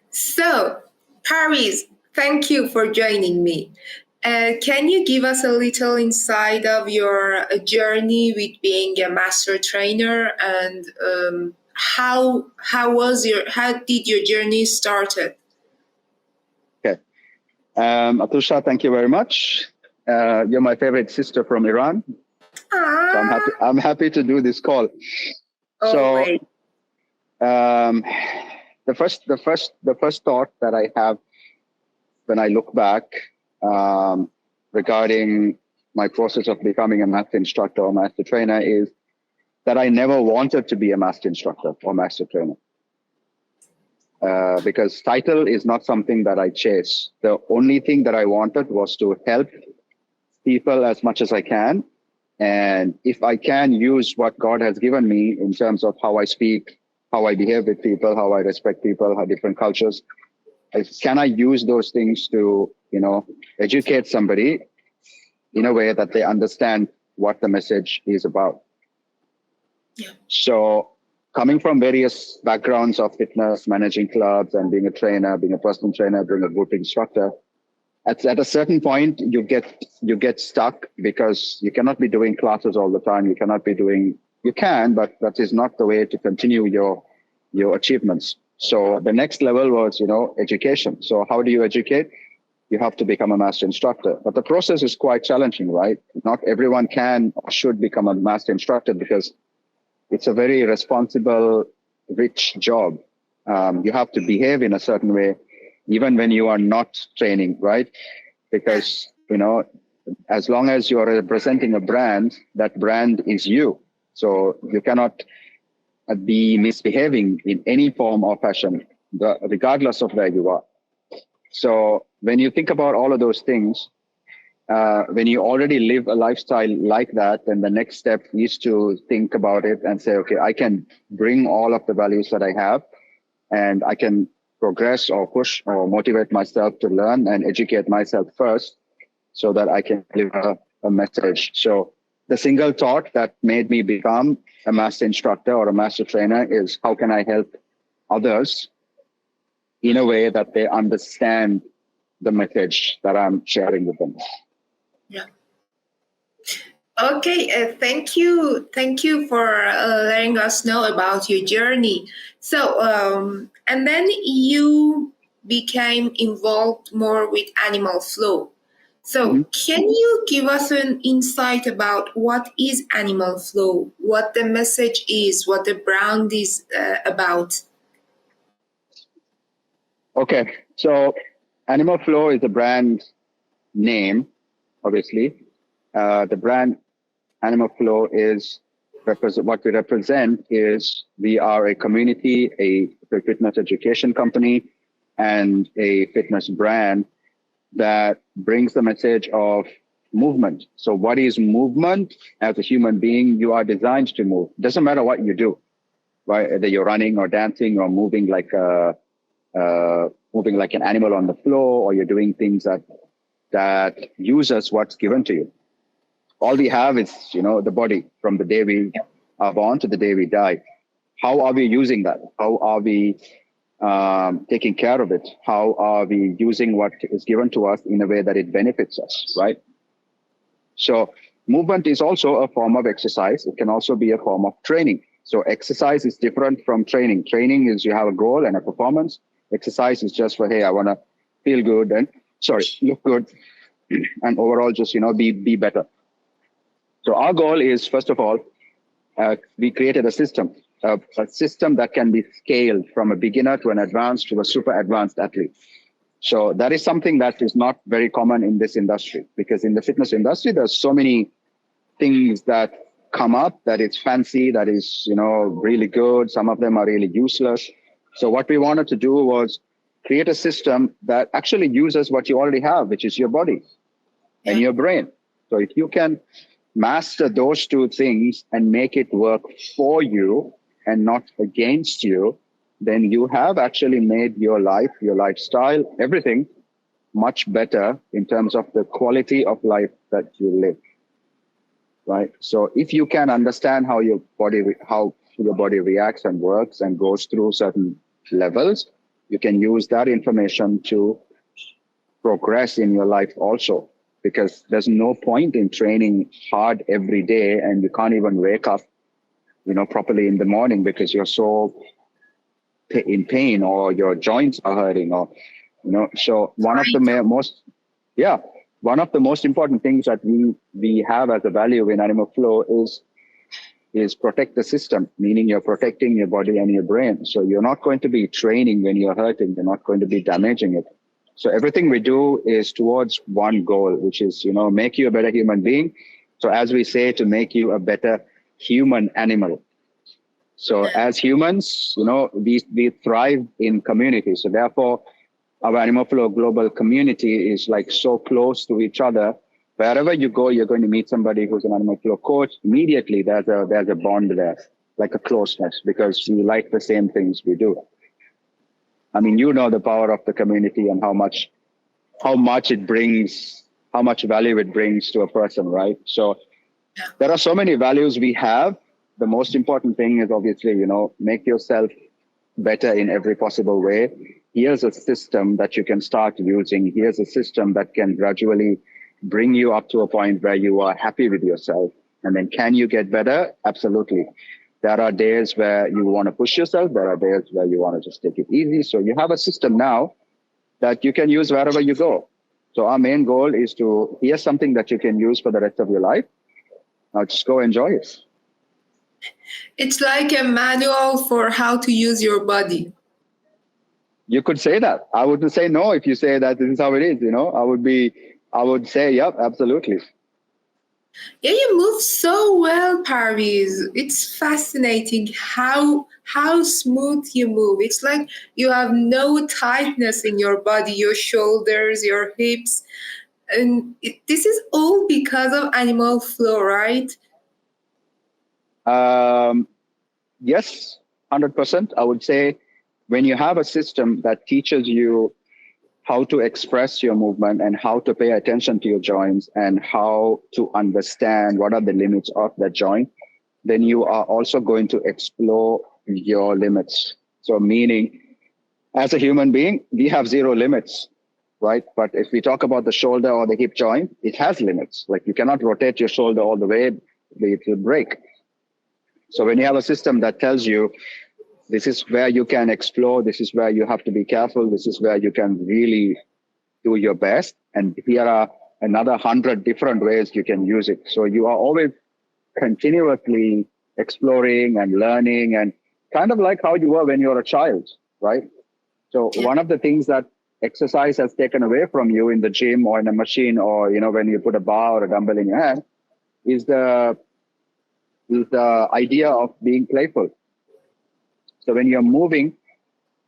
So, Parveez, thank you for joining me. Can you give us a little insight of your journey with being a master trainer and how did your journey started? Okay, Atusha, thank you very much. You're my favorite sister from Iran, so I'm happy to do this call. Always. So, the first thought that I have when I look back regarding my process of becoming a master instructor or master trainer is that I never wanted to be a master instructor or master trainer. Because title is not something that I chase. The only thing that I wanted was to help people as much as I can. And if I can use what God has given me in terms of how I speak, how I behave with people, how I respect people, how different cultures, can I use those things to, educate somebody in a way that they understand what the message is about? Yeah. So coming from various backgrounds of fitness, managing clubs and being a trainer, being a personal trainer, being a group instructor, at a certain point, you get stuck because you cannot be doing classes all the time. You can, but that is not the way to continue your achievements. So the next level was, education. So how do you educate? You have to become a master instructor. But the process is quite challenging, right? Not everyone can or should become a master instructor because it's a very responsible, rich job. You have to behave in a certain way, even when you are not training, right? Because, as long as you're representing a brand, that brand is you. So you cannot be misbehaving in any form or fashion, regardless of where you are. So when you think about all of those things, when you already live a lifestyle like that, then the next step is to think about it and say, okay, I can bring all of the values that I have and I can progress or push or motivate myself to learn and educate myself first so that I can deliver a message. So the single thought that made me become a master instructor or a master trainer is how can I help others in a way that they understand the message that I'm sharing with them. Yeah. Okay, thank you. Thank you for letting us know about your journey. So, and then you became involved more with Animal Flow. So, Can you give us an insight about what is Animal Flow, what the message is, what the brand is about? Okay, so Animal Flow is a brand name, obviously. The brand Animal Flow is what we represent is we are a community, a fitness education company, and a fitness brand that brings the message of movement. So what is movement? As a human being, you are designed to move. Doesn't matter what you do, right? Whether you're running or dancing or moving like an animal on the floor, or you're doing things that uses what's given to you. All we have is, the body from the day we are born to the day we die. How are we using that? How are we taking care of it? How are we using what is given to us in a way that it benefits us, right? So movement is also a form of exercise. It can also be a form of training. So exercise is different from training. Training is you have a goal and a performance. Exercise is just for, hey, I want to feel good and, look good and overall just, be better. So our goal is, first of all, we created a system that can be scaled from a beginner to an advanced to a super advanced athlete. So that is something that is not very common in this industry, because in the fitness industry, there's so many things that come up that it's fancy, that is, really good. Some of them are really useless. So what we wanted to do was create a system that actually uses what you already have, which is your body and your brain. So if you can master those two things and make it work for you and not against you, then you have actually made your life, your lifestyle, everything much better in terms of the quality of life that you live, right? So if you can understand how your body reacts and works and goes through certain levels, You can use that information to progress in your life also, because there's no point in training hard every day and you can't even wake up, properly in the morning because you're so in pain or your joints are hurting, or so one of the Right. most yeah one of the most important things that we have as a value in Animal Flow is protect the system, meaning you're protecting your body and your brain. So you're not going to be training when you're hurting, you're not going to be damaging it. So everything we do is towards one goal, which is, make you a better human being. So as we say, to make you a better human animal. So as humans, we thrive in community. So therefore, our Animal Flow global community is like so close to each other. Wherever you go, you're going to meet somebody who's an Animal Flow coach. Immediately, there's a bond there, like a closeness, because we like the same things we do. I mean, the power of the community and how much it brings, how much value it brings to a person, right? So there are so many values we have. The most important thing is obviously, make yourself better in every possible way. Here's a system that you can start using. Here's a system that can gradually bring you up to a point where you are happy with yourself. And then can you get better? Absolutely. There are days where you want to push yourself. There are days where you want to just take it easy. So you have a system now that you can use wherever you go. So our main goal is to, here's something that you can use for the rest of your life. Now just go enjoy it. It's like a manual for how to use your body. You could say that. I would say no if you say that this is how it is, I would say, yep, absolutely. Yeah, you move so well, Parveez. It's fascinating how smooth you move. It's like you have no tightness in your body, your shoulders, your hips, and this is all because of Animal Flow, right? Um, yes, 100%. I would say when you have a system that teaches you how to express your movement and how to pay attention to your joints and how to understand what are the limits of that joint, then you are also going to explore your limits. So meaning, as a human being, we have zero limits, right? But if we talk about the shoulder or the hip joint, it has limits. Like you cannot rotate your shoulder all the way, it will break. So when you have a system that tells you this is where you can explore, this is where you have to be careful, this is where you can really do your best, and here are another 100 different ways you can use it. So you are always continuously exploring and learning, and kind of like how you were when you were a child, right? So Yeah. one of the things that exercise has taken away from you in the gym or in a machine, or when you put a bar or a dumbbell in your hand, is the idea of being playful. So when you're moving,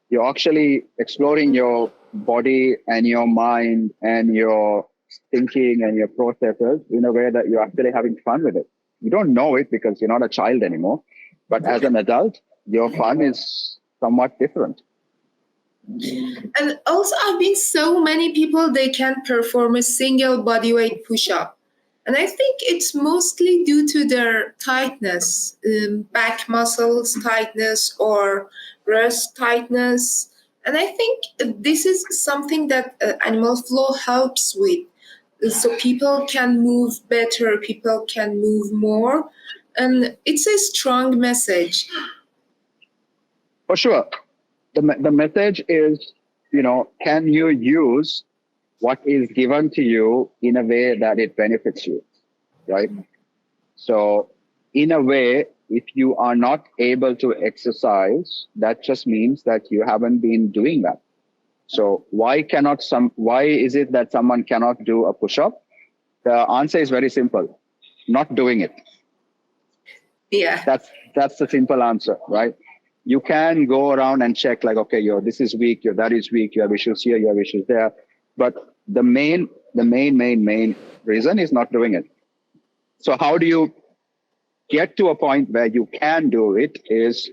you're actually exploring your body and your mind and your thinking and your processes in a way that you're actually having fun with it. You don't know it because you're not a child anymore, but as an adult, your fun is somewhat different. And also, I've been so many people they can't perform a single bodyweight push up. And I think it's mostly due to their tightness, back muscles tightness or wrist tightness. And I think this is something that Animal Flow helps with. So people can move better, people can move more. And it's a strong message. For sure. The message is, can you use what is given to you in a way that it benefits you, right? So in a way, if you are not able to exercise, that just means that you haven't been doing that. So why is it that someone cannot do a push-up? The answer is very simple. Not doing it. Yeah. That's the simple answer, right? You can go around and check like, okay, this is weak, that is weak, you have issues here, you have issues there. But the main reason is not doing it. So how do you get to a point where you can do it is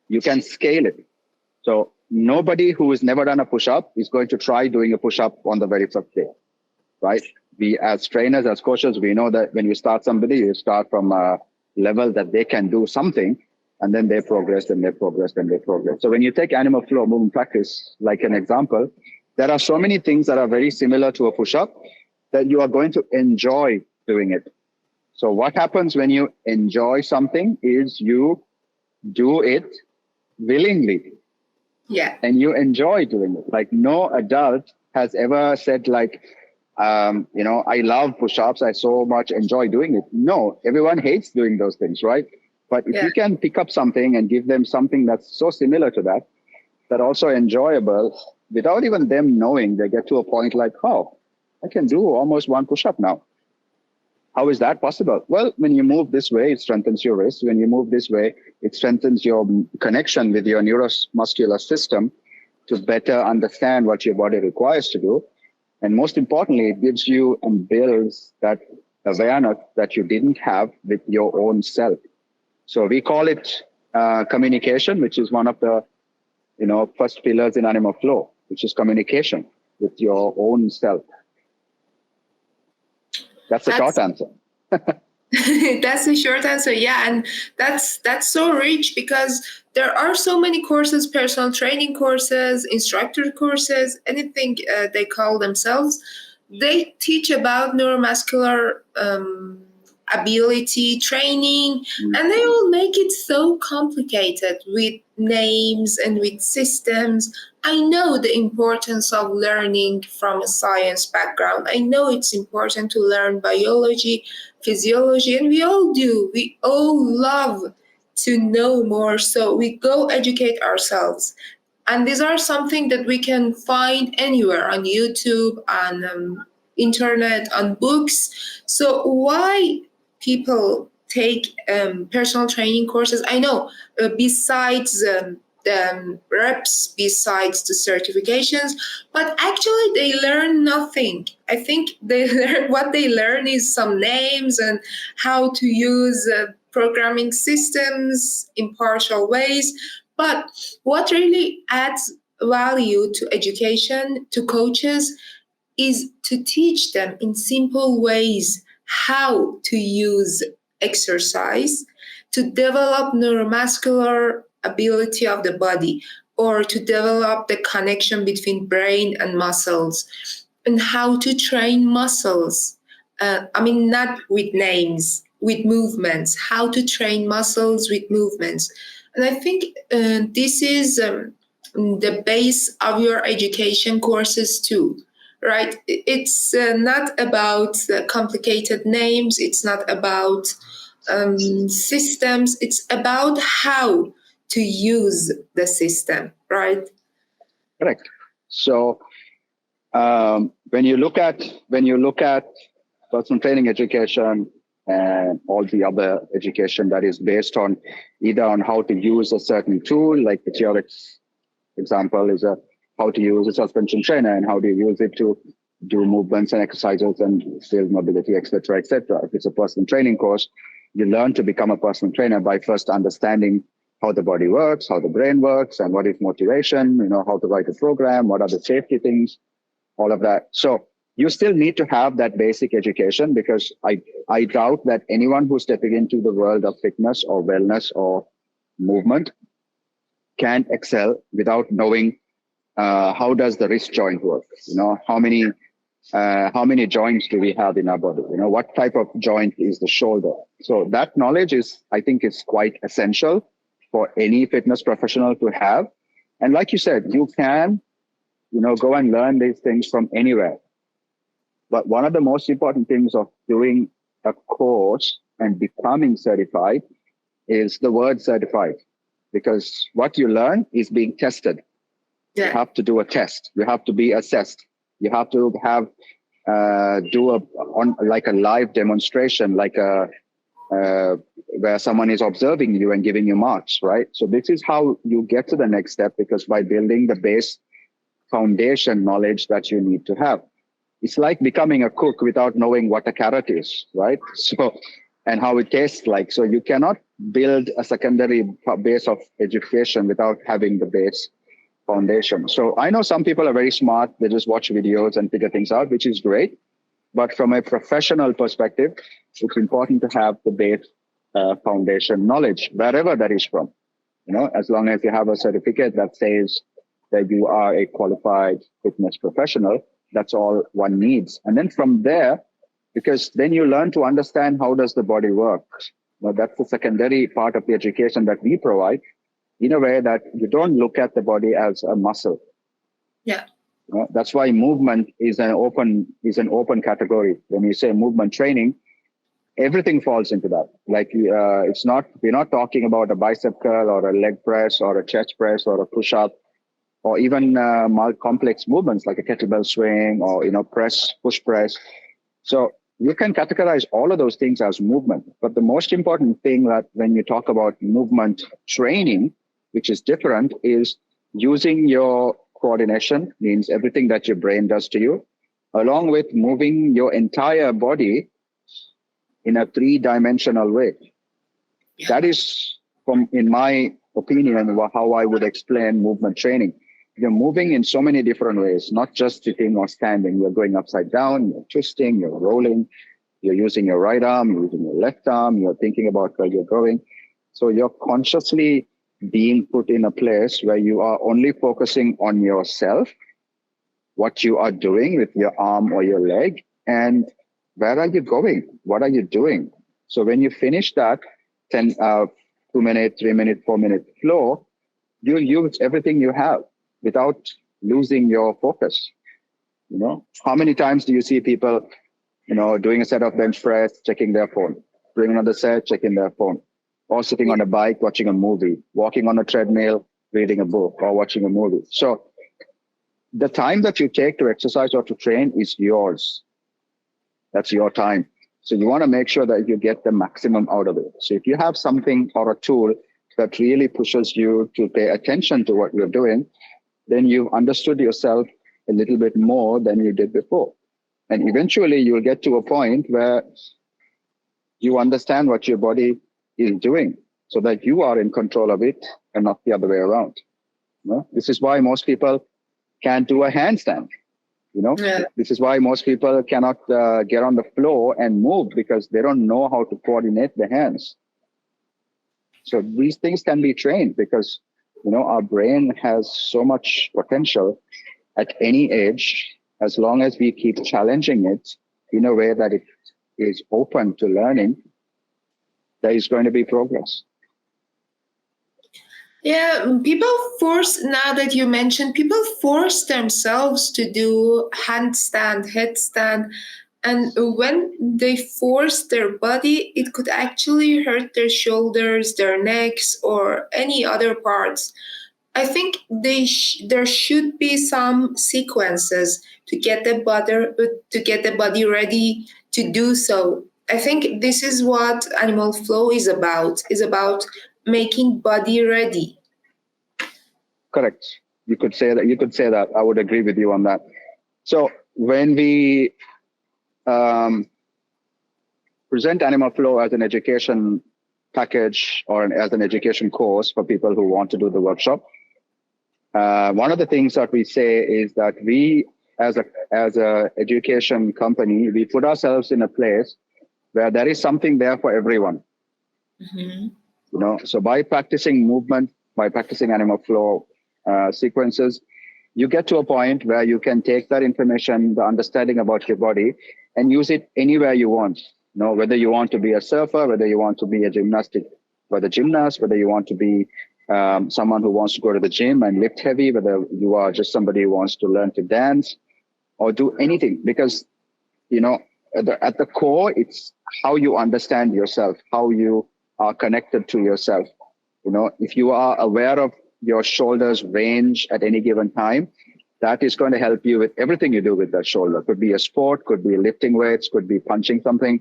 you can scale it. So nobody who has never done a push-up is going to try doing a push-up on the very first day, right? We as trainers, as coaches, we know that when you start somebody, you start from a level that they can do something. and then they progress, and they progress, and they progress. So when you take animal flow movement practice like an example, there are so many things that are very similar to a push-up that you are going to enjoy doing it. So what happens when you enjoy something is you do it willingly. Yeah. And you enjoy doing it. Like no adult has ever said like, I love push-ups. I so much enjoy doing it. No, everyone hates doing those things, right? But if you can pick up something and give them something that's so similar to that, that also enjoyable, without even them knowing, they get to a point like, oh, I can do almost one push-up now. How is that possible? Well, when you move this way, it strengthens your wrist. When you move this way, it strengthens your connection with your neuromuscular system to better understand what your body requires to do. And most importantly, it gives you and builds that awareness that you didn't have with your own self. So we call it communication, which is one of the first pillars in animal flow, which is communication with your own self. That's the short answer. That's a short answer, yeah, and that's so rich because there are so many courses, personal training courses, instructor courses, anything they call themselves. They teach about neuromuscular ability training, and they will make it so complicated with names and with systems. I know the importance of learning from a science background. I know it's important to learn biology, physiology, and we all do. We all love to know more, so we go educate ourselves. And these are something that we can find anywhere on YouTube, on internet, on books. So why people take personal training courses? I know besides the reps, besides the certifications, but actually they learn nothing. I think they learn what they learn is some names and how to use programming systems in partial ways. But what really adds value to education, to coaches, is to teach them in simple ways how to use exercise to develop neuromuscular ability of the body, or to develop the connection between brain and muscles, and how to train muscles. Not with names, with movements, how to train muscles with movements. And I think this is the base of your education courses too, right? It's not about complicated names, it's not about systems, it's about how to use the system, right? Correct. So when you look at personal training education and all the other education that is based on either on how to use a certain tool, like the TRX example is how to use a suspension trainer and how do you use it to do movements and exercises and build mobility, etc., etc. If it's a personal training course, you learn to become a personal trainer by first understanding how the body works, how the brain works, and what is motivation, how to write a program, what are the safety things, all of that. So you still need to have that basic education, because I doubt that anyone who's stepping into the world of fitness or wellness or movement can excel without knowing how does the wrist joint work? How many joints do we have in our body? What type of joint is the shoulder? So that knowledge I think is quite essential for any fitness professional to have. And like you said, you can, go and learn these things from anywhere. But one of the most important things of doing a course and becoming certified is the word certified, because what you learn is being tested. Yeah. You have to do a test. You have to be assessed. You have to have like a live demonstration, like where someone is observing you and giving you marks, right? So this is how you get to the next step, because by building the base foundation knowledge that you need to have. It's like becoming a cook without knowing what a carrot is, right? So, and how it tastes like. So you cannot build a secondary base of education without having the base foundation. So I know some people are very smart. They just watch videos and figure things out, which is great. But from a professional perspective, it's important to have the base foundation knowledge, wherever that is from. As long as you have a certificate that says that you are a qualified fitness professional, that's all one needs. And then from there, because then you learn to understand how does the body work. That's the secondary part of the education that we provide, in a way that you don't look at the body as a muscle. Yeah. That's why movement is an open category. When you say movement training, everything falls into that. Like we're not talking about a bicep curl or a leg press or a chest press or a push up, or even more complex movements like a kettlebell swing or push press. So you can categorize all of those things as movement. But the most important thing that when you talk about movement training, which is different, is using your coordination, means everything that your brain does to you, along with moving your entire body in a three-dimensional way. Yeah. That is, in my opinion, how I would explain movement training. You're moving in so many different ways, not just sitting or standing. You're going upside down, you're twisting, you're rolling, you're using your right arm, you're using your left arm, you're thinking about where you're going. So you're consciously being put in a place where you are only focusing on yourself, what you are doing with your arm or your leg, and where are you going? What are you doing? So when you finish that 2-minute, 3-minute, 4-minute flow, you use everything you have without losing your focus. How many times do you see people, doing a set of bench press, checking their phone, doing another set, checking their phone, or sitting on a bike, watching a movie, walking on a treadmill, reading a book, or watching a movie. So the time that you take to exercise or to train is yours. That's your time. So you want to make sure that you get the maximum out of it. So if you have something or a tool that really pushes you to pay attention to what you're doing, then you've understood yourself a little bit more than you did before. And eventually you'll get to a point where you understand what your body is doing so that you are in control of it and not the other way around. This is why most people can't do a handstand. Yeah. This is why most people cannot get on the floor and move, because they don't know how to coordinate the hands. So these things can be trained, because our brain has so much potential at any age, as long as we keep challenging it in a way that it is open to learning. There is going to be progress. Yeah, now that you mentioned, people force themselves to do handstand, headstand, and when they force their body, it could actually hurt their shoulders, their necks, or any other parts. I think there should be some sequences to get the body ready to do so. I think this is what Animal Flow is about making body ready. Correct. You could say that. I would agree with you on that. So when we present Animal Flow as an education package or as an education course for people who want to do the workshop, one of the things that we say is that we, as a education company, we put ourselves in a place where there is something there for everyone. Mm-hmm. So by practicing movement, by practicing Animal Flow sequences, you get to a point where you can take that information, the understanding about your body, and use it anywhere you want. Whether you want to be a surfer, whether you want to be a gymnast, whether you want to be someone who wants to go to the gym and lift heavy, whether you are just somebody who wants to learn to dance or do anything. Because, at the core, it's how you understand yourself, how you are connected to yourself. If you are aware of your shoulders range at any given time, that is going to help you with everything you do with that shoulder. Could be a sport, could be lifting weights, could be punching something,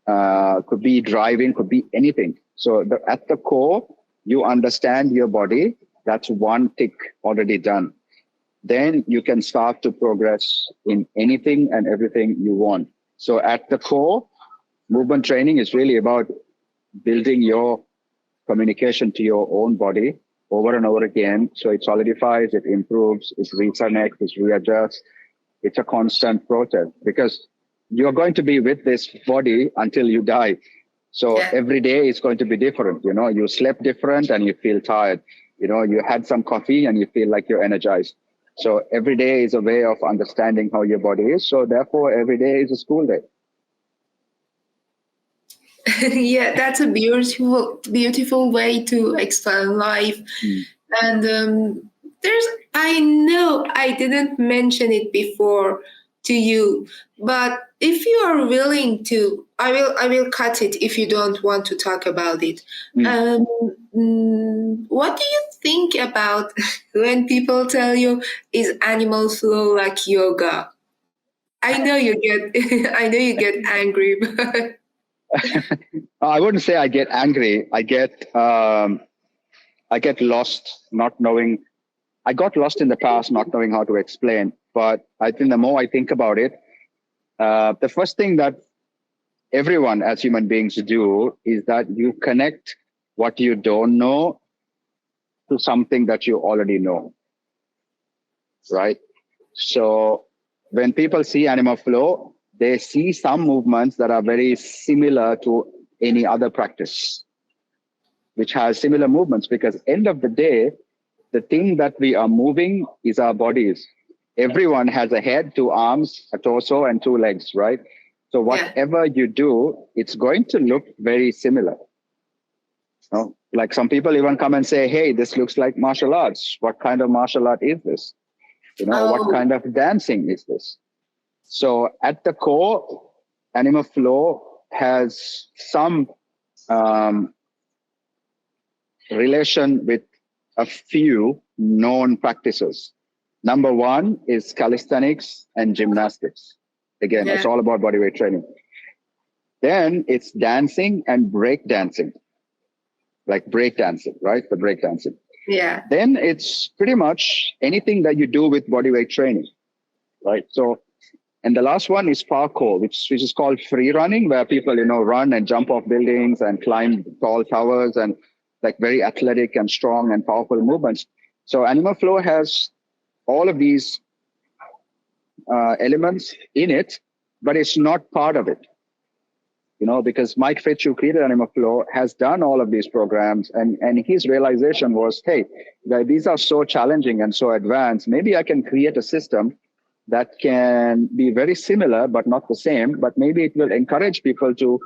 could be driving, could be anything. So at the core, you understand your body. That's one tick already done. Then you can start to progress in anything and everything you want. So at the core, movement training is really about building your communication to your own body over and over again. So it solidifies, it improves, it reconnects, it readjusts. It's a constant process, because you're going to be with this body until you die. So Yeah. every day is going to be different. You slept different and you feel tired. You had some coffee and you feel like you're energized. So every day is a way of understanding how your body is. So therefore, every day is a school day. Yeah, that's a beautiful way to explain life. Mm. And there's, I know I didn't mention it before to you, but if you are willing to, I will cut it if you don't want to talk about it. Mm. Um, what do you think about when people tell you is animal flow like yoga? I know you get, I know you get angry, but I wouldn't say I get angry. I get lost, not knowing. I got lost in the past, not knowing how to explain. But I think the more I think about it, the first thing that everyone as human beings do is that you connect what you don't know to something that you already know, right? So when people see animal flow, they see some movements that are very similar to any other practice, which has similar movements, because end of the day, the thing that we are moving is our bodies. Everyone has a head, two arms, a torso, and two legs, right? So yeah. whatever you do, it's going to look very similar. Like some people even come and say, hey, this looks like martial arts. What kind of martial art is this? What Oh, kind of dancing is this? So at the core, animal flow has some um, relation with a few known practices. Number one is calisthenics and gymnastics. Again, it's yeah. all about bodyweight training. Then it's dancing and break dancing, like break dancing, right? The break dancing. Yeah. Then it's pretty much anything that you do with bodyweight training, right? So, and the last one is parkour, which is called free running, where people, run and jump off buildings and climb tall towers and like very athletic and strong and powerful movements. So animal flow has all of these elements in it, but it's not part of it. Because Mike Fitch, who created Animal Flow, has done all of these programs, and his realization was, hey, these are so challenging and so advanced. Maybe I can create a system that can be very similar but not the same, but maybe it will encourage people to,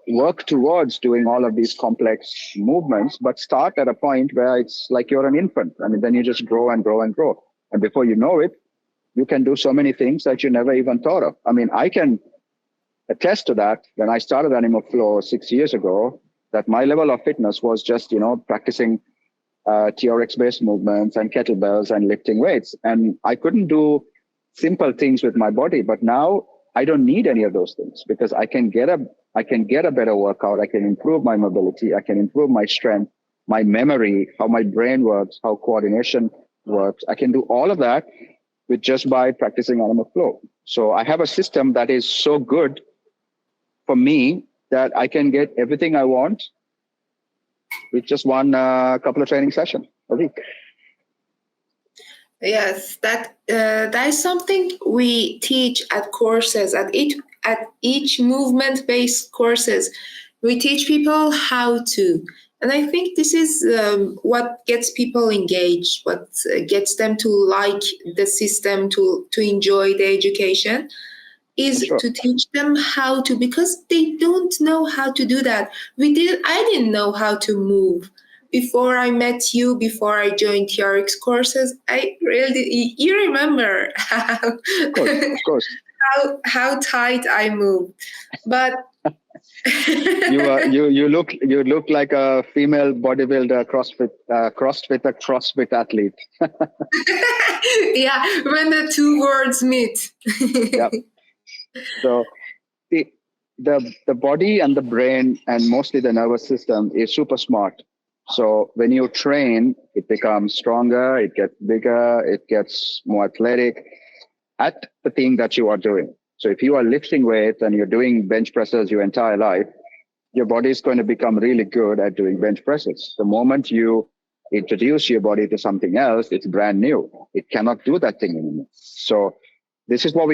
work towards doing all of these complex movements, but start at a point where it's like you're an infant. I mean, then you just grow and grow and grow. And before you know it, you can do so many things that you never even thought of. I mean, I can attest to that. When I started Animal Flow 6 years ago, that my level of fitness was just, practicing TRX based movements and kettlebells and lifting weights. And I couldn't do simple things with my body. But now I don't need any of those things, because I can get a better workout. I can improve my mobility. I can improve my strength, my memory, how my brain works, how coordination works. I can do all of that with just by practicing Animal Flow. So I have a system that is so good for me that I can get everything I want with just one couple of training sessions a week. Yes, that is something we teach at courses, at each movement based courses. We teach people how to, and I think this is what gets people engaged, what gets them to like the system, to enjoy the education, For is sure. to teach them how to, because they don't know how to do that. I didn't know how to move before I met you, before I joined TRX courses. I really, you remember how Of course, of course. how tight I moved, but You look like a female bodybuilder, CrossFit athlete. yeah, when the two words meet. Yep. So the body and the brain and mostly the nervous system is super smart. So when you train, it becomes stronger, it gets bigger, it gets more athletic at the thing that you are doing. So if you are lifting weights and you're doing bench presses your entire life, your body is going to become really good at doing bench presses. The moment you introduce your body to something else, it's brand new. It cannot do that thing anymore. So This is what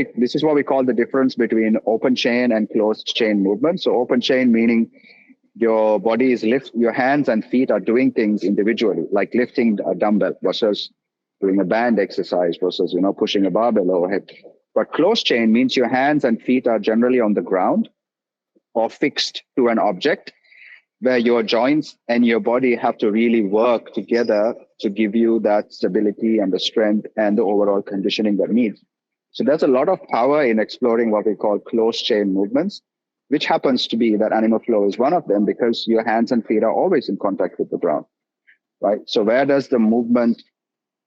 we call the difference between open chain and closed chain movement. So open chain meaning your body is your hands and feet are doing things individually, like lifting a dumbbell versus doing a band exercise versus pushing a barbell overhead. But closed chain means your hands and feet are generally on the ground or fixed to an object, where your joints and your body have to really work together to give you that stability and the strength and the overall conditioning that needs. So there's a lot of power in exploring what we call closed chain movements, which happens to be that animal flow is one of them, because your hands and feet are always in contact with the ground, right? So where does the movement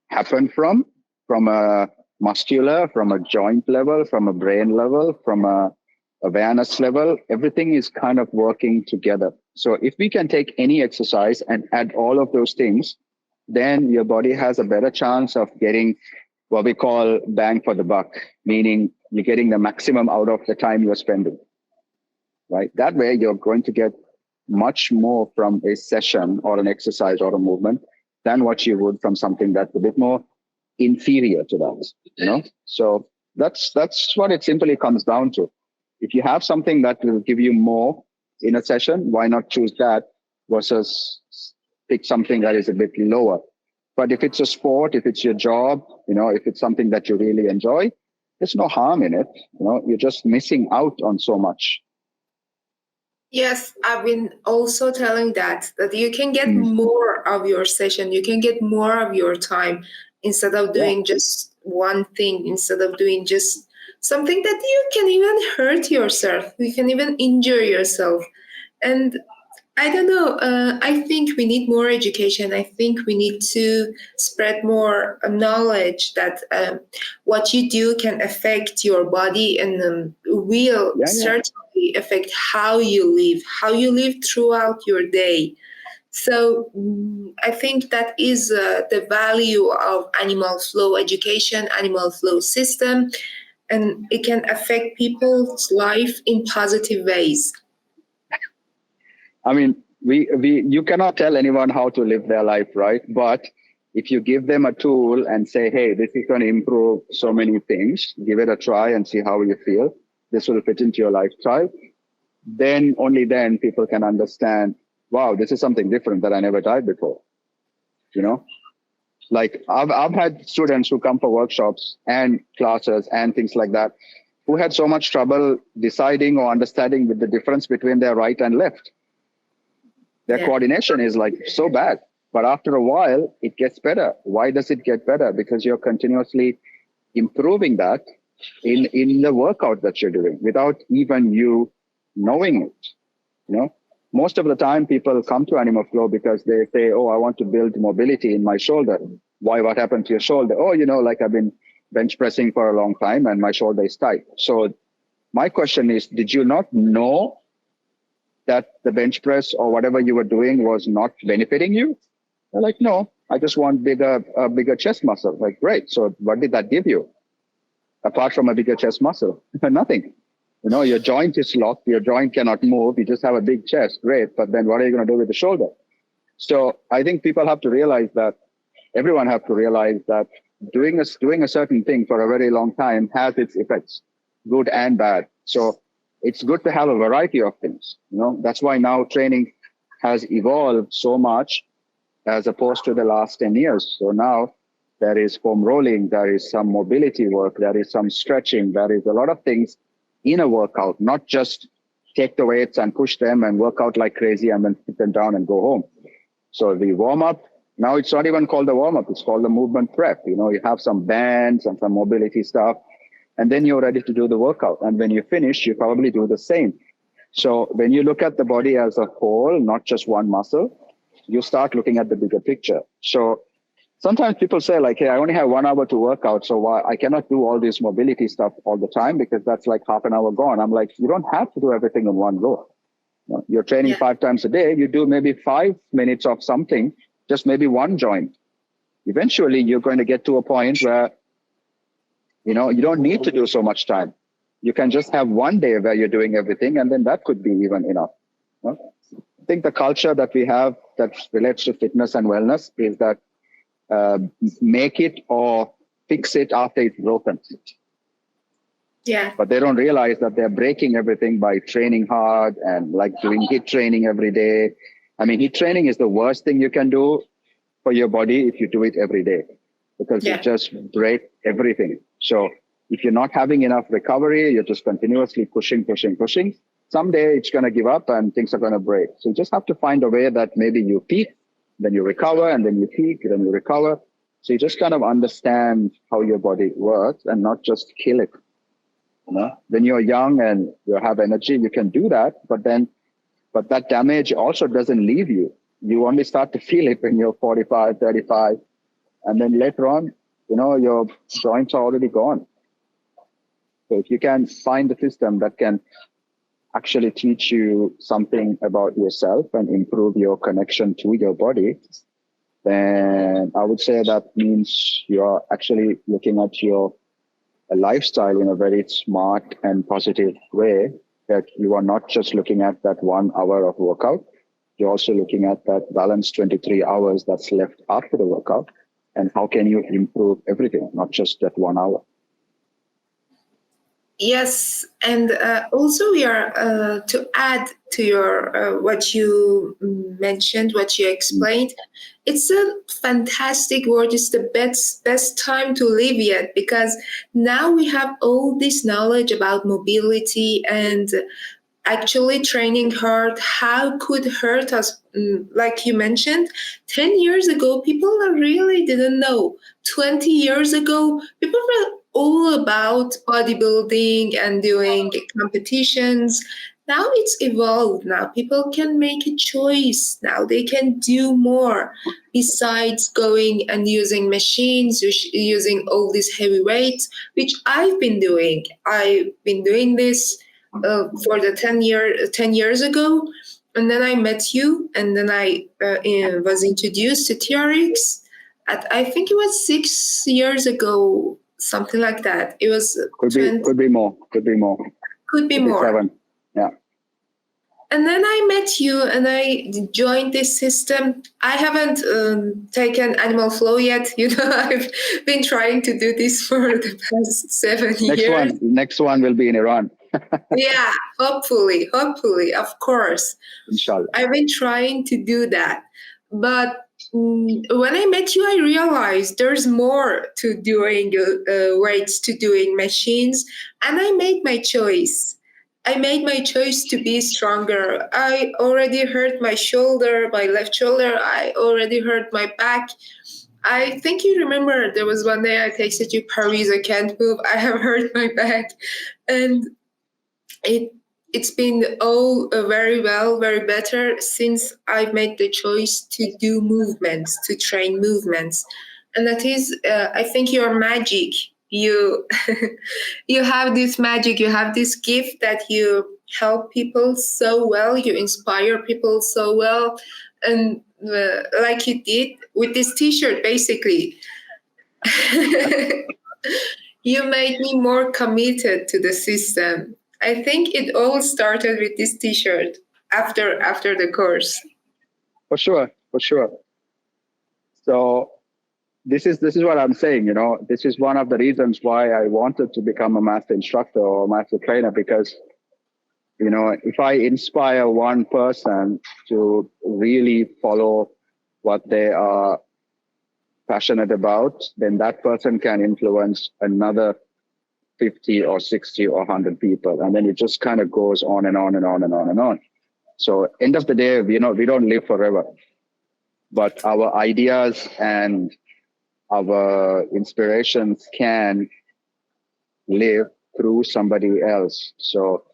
happen from? From a muscular, from a joint level, from a brain level, from a awareness level, everything is kind of working together. So if we can take any exercise and add all of those things, then your body has a better chance of getting what we call bang for the buck, meaning you're getting the maximum out of the time you're spending, right? That way you're going to get much more from a session or an exercise or a movement than what you would from something that's a bit more inferior to that, So that's what it simply comes down to. If you have something that will give you more in a session, why not choose that versus pick something that is a bit lower? But if it's a sport, if it's your job, if it's something that you really enjoy, there's no harm in it. You're just missing out on so much. Yes, I've been also telling that you can get more of your session, you can get more of your time instead of doing just one thing, instead of doing just something that you can even hurt yourself, you can even injure yourself. And I don't know. I think we need more education. I think we need to spread more knowledge that what you do can affect your body and will certainly affect how you live throughout your day. So I think that is the value of animal flow education, animal flow system, and it can affect people's life in positive ways. I mean, you cannot tell anyone how to live their life, right? But if you give them a tool and say, hey, this is going to improve so many things, give it a try and see how you feel. This will fit into your lifestyle. Then only then people can understand, wow, this is something different that I never tried before. Like I've had students who come for workshops and classes and things like that, who had so much trouble deciding or understanding with the difference between their right and left. Their coordination is like so bad, but after a while it gets better. Why does it get better? Because you're continuously improving that in the workout that you're doing without even you knowing it. Most of the time people come to Animal Flow because they say, oh, I want to build mobility in my shoulder. Why? What happened to your shoulder? Oh, like I've been bench pressing for a long time and my shoulder is tight. So my question is, did you not know that the bench press or whatever you were doing was not benefiting you? They're like, no, I just want a bigger chest muscle. Like, great. So what did that give you? Apart from a bigger chest muscle? Nothing. Your joint is locked. Your joint cannot move. You just have a big chest. Great. But then what are you going to do with the shoulder? So I think people have to realize that, everyone have to realize that doing a certain thing for a very long time has its effects, good and bad. So it's good to have a variety of things. That's why now training has evolved so much as opposed to the last 10 years. So now there is foam rolling, there is some mobility work, there is some stretching, there is a lot of things in a workout, not just take the weights and push them and work out like crazy and then put them down and go home. So the warm up, now it's not even called the warm up, it's called the movement prep. You have some bands and some mobility stuff, and then you're ready to do the workout. And when you finish, you probably do the same. So when you look at the body as a whole, not just one muscle, you start looking at the bigger picture. So sometimes people say like, hey, I only have 1 hour to work out, so why I cannot do all this mobility stuff all the time because that's like half an hour gone. I'm like, you don't have to do everything in one go. You're training 5 times a day. You do maybe 5 minutes of something, just maybe one joint. Eventually, you're going to get to a point where, you don't need to do so much time. You can just have one day where you're doing everything, and then that could be even enough. I think the culture that we have that relates to fitness and wellness is that make it or fix it after it's broken. Yeah. But they don't realize that they're breaking everything by training hard and like doing HIIT training every day. I mean, HIIT training is the worst thing you can do for your body if you do it every day, because you Yeah. just break everything. So if you're not having enough recovery, you're just continuously pushing, pushing, pushing. Someday it's going to give up and things are going to break. So you just have to find a way that maybe you peak, then you recover, and then you peak, then you recover. So you just kind of understand how your body works and not just kill it. You know, when you're young and you have energy, you can do that, but that damage also doesn't leave you. You only start to feel it when you're 45, 35, and then later on, you know, your joints are already gone. So if you can find a system that can actually teach you something about yourself and improve your connection to your body, then I would say that means you're actually looking at your lifestyle in a very smart and positive way, that you are not just looking at that 1 hour of workout. You're also looking at that balanced 23 hours that's left after the workout, and how can you improve everything, not just that 1 hour. Yes, and also we are to add to your what you mentioned, what you explained. It's a fantastic word. It's the best time to live yet, because now we have all this knowledge about mobility, and actually training hard how could hurt us. Like you mentioned, 10 years ago people really didn't know. 20 years ago people were all about bodybuilding and doing competitions. Now it's evolved. Now people can make a choice. Now they can do more besides going and using machines, using all these heavy weights, which I've been doing this for the 10 years ago. And then I met you, and then I was introduced to TRX at, I think it was 6 years ago, something like that. It was Could be, 20, could be more, could be more, could be could be more. 7. Yeah. And then I met you and I joined this system. I haven't taken Animal Flow yet. I've been trying to do this for the past 7 years. Next one will be in Iran, Yeah, hopefully, of course. inshallah. I've been trying to do that. But when I met you, I realized there's more to doing weights, to doing machines. And I made my choice. I made my choice to be stronger. I already hurt my shoulder, my left shoulder. I already hurt my back. I think you remember there was one day I texted you, Parveez, I can't move. I have hurt my back. And it it's been all very well, very better since I made the choice to do movements, to train movements. And that is, I think, your magic. You you have this magic, you have this gift that you help people so well, you inspire people so well, and like you did with this T-shirt, basically. You made me more committed to the system. I think it all started with this T-shirt after the course. For sure, for sure. So this is what I'm saying. You know, this is one of the reasons why I wanted to become a master instructor or master trainer, because you know, if I inspire one person to really follow what they are passionate about, then that person can influence another 50 or 60 or 100 people. And then it just kind of goes on and on and on and on and on. So end of the day, you know, we don't live forever, but our ideas and our inspirations can live through somebody else. So,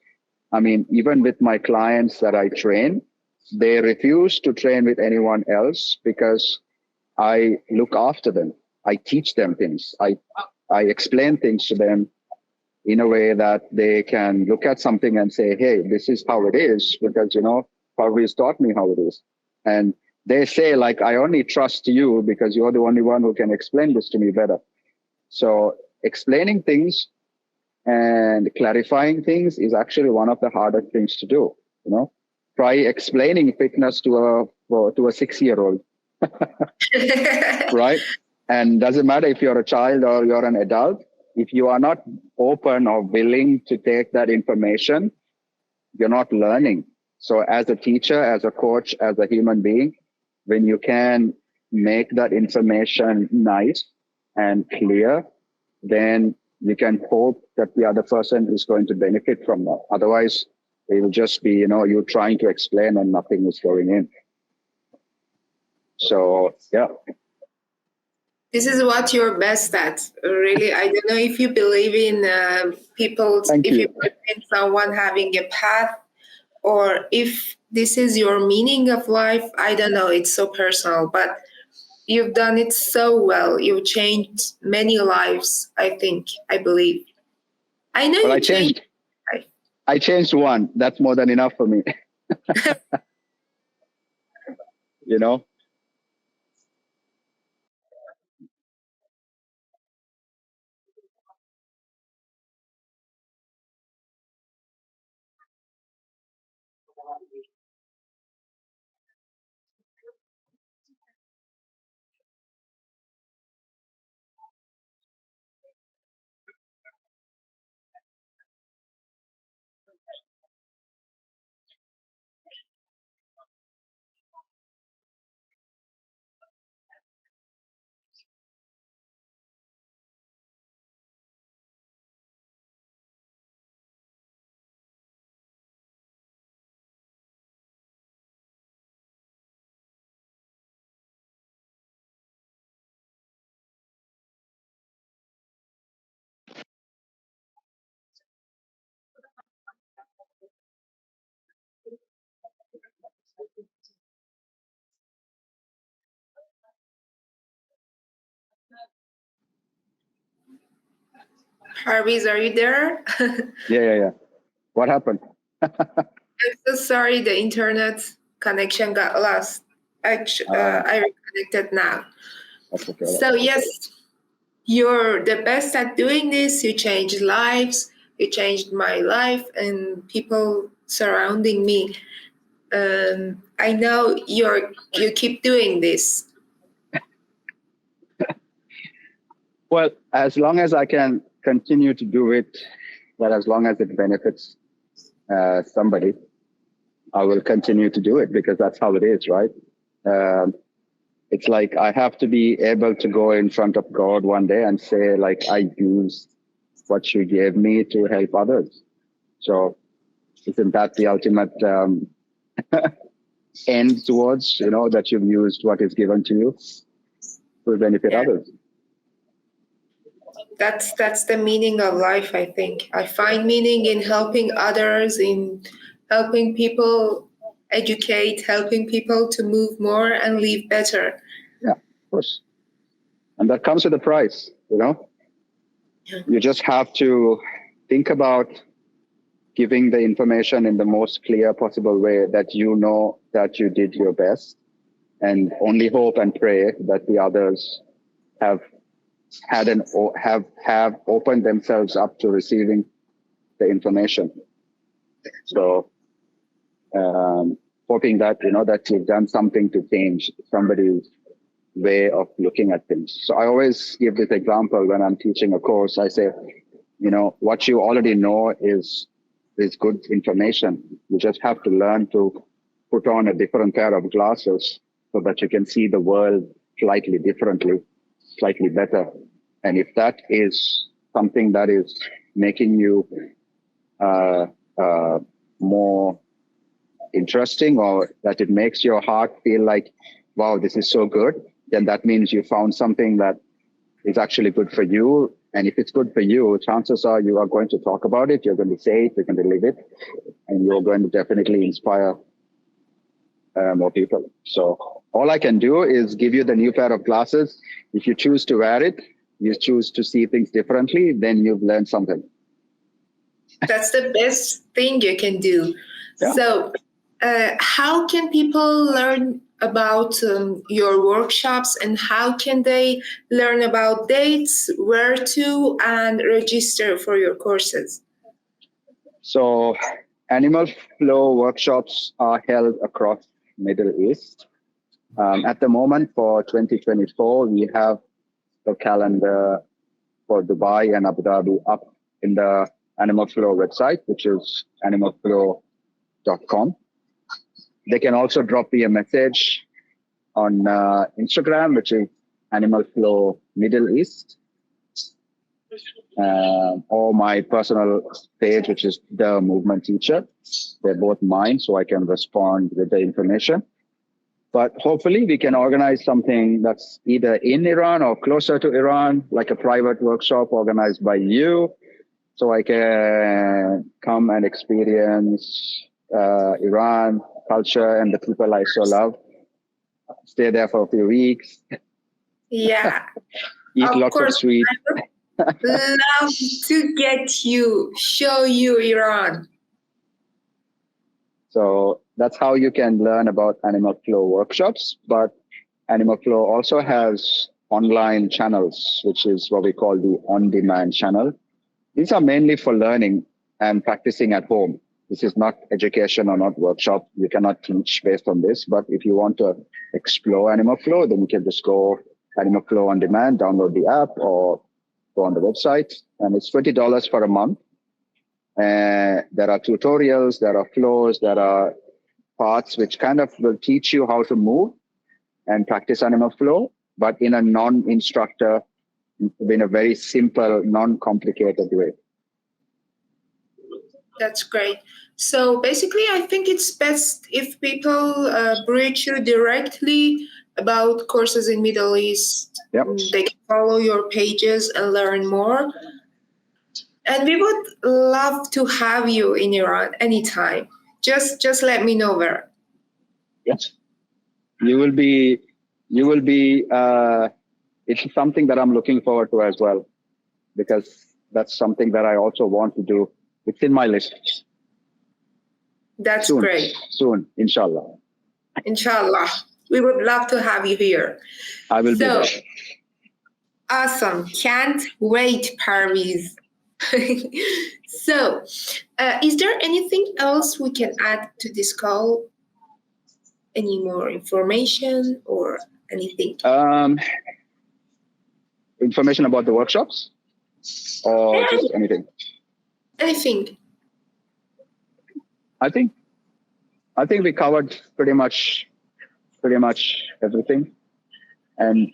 I mean, even with my clients that I train, they refuse to train with anyone else because I look after them. I teach them things. I explain things to them in a way that they can look at something and say, hey, this is how it is, because, you know, Parveez taught me how it is. And they say, like, I only trust you because you're the only one who can explain this to me better. So explaining things and clarifying things is actually one of the hardest things to do. You know, try explaining fitness to a 6-year-old, right? And doesn't matter if you're a child or you're an adult, if you are not open or willing to take that information, you're not learning. So as a teacher, as a coach, as a human being, when you can make that information nice and clear, then you can hope that the other person is going to benefit from that. Otherwise, it will just be, you trying to explain and nothing is going in. So, yeah. This is what you're best at, really. I don't know if you believe in Thank if you you. believe in someone having a path, or if this is your meaning of life. I don't know. It's so personal, but you've done it so well. You've changed many lives, I believe. I know Well, you changed life. I changed one. That's more than enough for me. you know? Parveez, are you there? Yeah. What happened? I'm so sorry, the internet connection got lost. I reconnected now. That's okay. So, yes, you're the best at doing this. You changed lives, you changed my life and people surrounding me. I know you keep doing this. Well, as long as I can continue to do it, but as long as it benefits somebody, I will continue to do it because that's how it is, right? Um, it's like I have to be able to go in front of God one day and say, like, I used what you gave me to help others. So isn't that the ultimate end towards, that you've used what is given to you to benefit Yeah, others? that's the meaning of life, I think. I find meaning in helping others, in helping people educate, helping people to move more and live better. Yeah, of course. And that comes with a price. Yeah. You just have to think about giving the information in the most clear possible way that you know that you did your best, and only hope and pray that the others have have opened themselves up to receiving the information. So hoping that that you've done something to change somebody's way of looking at things. So I always give this example when I'm teaching a course. I say, what you already know is good information. You just have to learn to put on a different pair of glasses so that you can see the world slightly differently, slightly better. And if that is something that is making you uh, more interesting, or that it makes your heart feel like, wow, this is so good, then that means you found something that is actually good for you. And if it's good for you, chances are you are going to talk about it, you're going to say it, you're going to live it, and you're going to definitely inspire more people. So all I can do is give you the new pair of glasses. If you choose to wear it, you choose to see things differently, then you've learned something. That's the best thing you can do. Yeah. So, how can people learn about your workshops, and how can they learn about dates, where to, and register for your courses? So animal flow workshops are held across Middle East. At the moment for 2024, we have the calendar for Dubai and Abu Dhabi up in the Animal Flow website, which is animalflow.com. They can also drop me a message on Instagram, which is Animal Flow Middle East, or my personal page, which is The Movement Teacher. They're both mine, so I can respond with the information. But hopefully we can organize something that's either in Iran or closer to Iran, like a private workshop organized by you, so I can come and experience Iran culture and the people I so love. Stay there for a few weeks. Yeah, Eat of lots of course. sweets. I would love to get you, show you Iran. So that's how you can learn about Animal Flow workshops. But Animal Flow also has online channels, which is what we call the on-demand channel. These are mainly for learning and practicing at home. This is not education or not workshop. You cannot teach based on this. But if you want to explore Animal Flow, then you can just go Animal Flow on demand, download the app, or go on the website. And it's $20 for a month. There are tutorials, there are flows, there are parts which kind of will teach you how to move and practice Animal Flow, but in a non-instructor, in a very simple, non-complicated way. That's great. So basically, I think it's best if people reach you directly about courses in Middle East. Yep. They can follow your pages and learn more. And we would love to have you in Iran anytime. Just let me know where. Yes. You will be, it's something that I'm looking forward to as well, because that's something that I also want to do. It's in my list. That's Soon, great. Soon, inshallah. Inshallah. We would love to have you here. I will be there. Awesome. Can't wait, Parveez. So, is there anything else we can add to this call? Any more information or anything? Information about the workshops, or just anything? Anything. I think we covered pretty much everything. And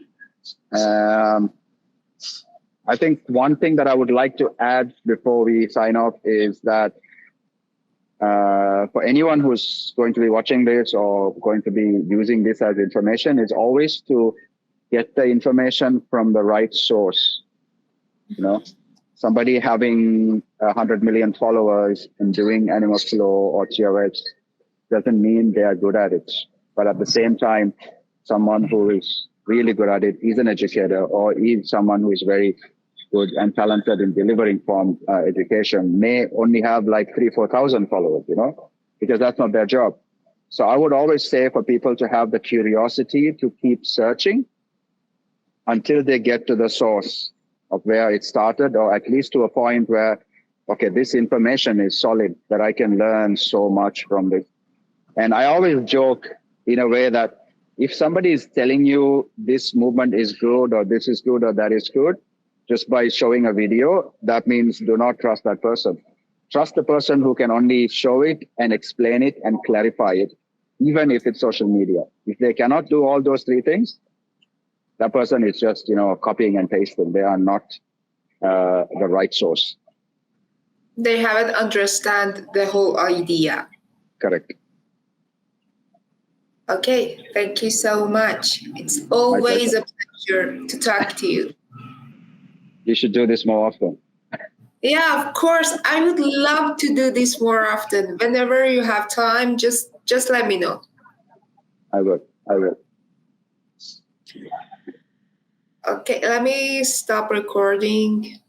I think one thing that I would like to add before we sign off is that for anyone who's going to be watching this or going to be using this as information, is always to get the information from the right source. You know, somebody having 100 million followers and doing Animal Flow or TRX doesn't mean they are good at it. But at the same time, someone who is really good at it is an educator, or is someone who is very good and talented in delivering form education, may only have like 3,000-4,000 followers, you know, because that's not their job. So I would always say for people to have the curiosity to keep searching until they get to the source of where it started, or at least to a point where, okay, this information is solid, that I can learn so much from this. And I always joke in a way that if somebody is telling you this movement is good, or this is good, or that is good, just by showing a video, that means do not trust that person. Trust the person who can only show it and explain it and clarify it, even if it's social media. If they cannot do all those three things, that person is just, you know, copying and pasting. They are not the right source. They haven't understand the whole idea. Correct. Okay, thank you so much. It's always a pleasure to talk to you. You should do this more often. Yeah, of course. I would love to do this more often. Whenever you have time, just let me know. I will. Okay, let me stop recording.